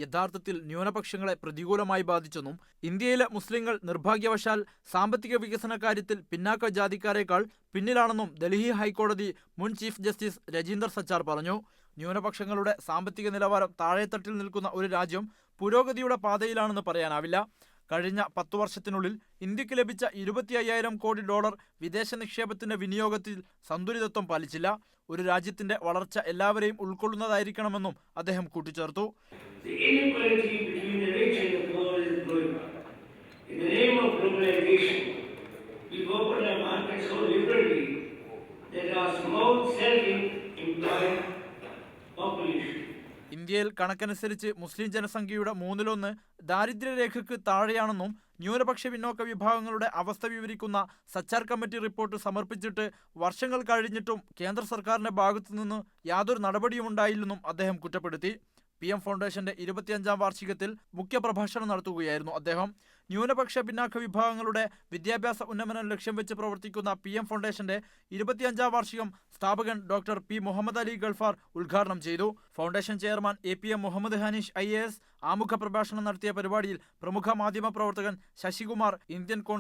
യഥാർത്ഥത്തിൽ ന്യൂനപക്ഷങ്ങളെ പ്രതികൂലമായി ബാധിച്ചെന്നും ഇന്ത്യയിലെ മുസ്ലിങ്ങൾ നിർഭാഗ്യവശാൽ സാമ്പത്തിക വികസന കാര്യത്തിൽ പിന്നാക്ക ജാതിക്കാരേക്കാൾ പിന്നിലാണെന്നും ഡൽഹി ഹൈക്കോടതി മുൻ ചീഫ് ജസ്റ്റിസ് രജീന്ദർ സച്ചാർ പറഞ്ഞു. ന്യൂനപക്ഷങ്ങളുടെ സാമ്പത്തിക നിലവാരം താഴെത്തട്ടിൽ നിൽക്കുന്ന ഒരു രാജ്യം പുരോഗതിയുടെ പാതയിലാണെന്ന് പറയാനാവില്ല. കഴിഞ്ഞ 10 വർഷത്തിനുള്ളിൽ ഇന്ത്യക്ക് ലഭിച്ച $25,000 കോടി വിദേശ നിക്ഷേപത്തിന്റെ വിനിയോഗത്തിൽ സന്തുലിതത്വം പാലിച്ചില്ല. ഒരു രാജ്യത്തിന്റെ വളർച്ച എല്ലാവരെയും ഉൾക്കൊള്ളുന്നതായിരിക്കണമെന്നും അദ്ദേഹം കൂട്ടിച്ചേർത്തു. ഇന്ത്യയിൽ കണക്കനുസരിച്ച് മുസ്ലിം ജനസംഖ്യയുടെ 1/3 ദാരിദ്ര്യരേഖയ്ക്ക് താഴെയാണെന്നും ന്യൂനപക്ഷ പിന്നോക്ക വിഭാഗങ്ങളുടെ അവസ്ഥ വിവരിക്കുന്ന സച്ചാർ കമ്മിറ്റി റിപ്പോർട്ട് സമർപ്പിച്ചിട്ട് വർഷങ്ങൾ കഴിഞ്ഞിട്ടും കേന്ദ്ര സർക്കാരിന്റെ ഭാഗത്തുനിന്ന് യാതൊരു നടപടിയുമുണ്ടായില്ലെന്നും അദ്ദേഹം കുറ്റപ്പെടുത്തി. PM ഫൗണ്ടേഷന്റെ 25ാം വാർഷികത്തിൽ മുഖ്യപ്രഭാഷണം നടത്തുകയായിരുന്നു അദ്ദേഹം. ന്യൂനപക്ഷ പിന്നാക്ക വിഭാഗങ്ങളുടെ വിദ്യാഭ്യാസ ഉന്നമനം ലക്ഷ്യം വെച്ച് പ്രവർത്തിക്കുന്ന PM ഫൗണ്ടേഷന്റെ 25ാം വാർഷികം സ്ഥാപകൻ ഡോക്ടർ P. മുഹമ്മദ് അലി ഗൾഫാർ ഉദ്ഘാടനം ചെയ്തു. Foundation chairman APM Muhammad Hanish IAS ആമുഖ പ്രഭാഷണം നടത്തിയ പരിപാടിയിൽ പ്രമുഖ മാധ്യമ പ്രവർത്തകൻ ശശികുമാർ, ഇന്ത്യൻ കോൺസുൽ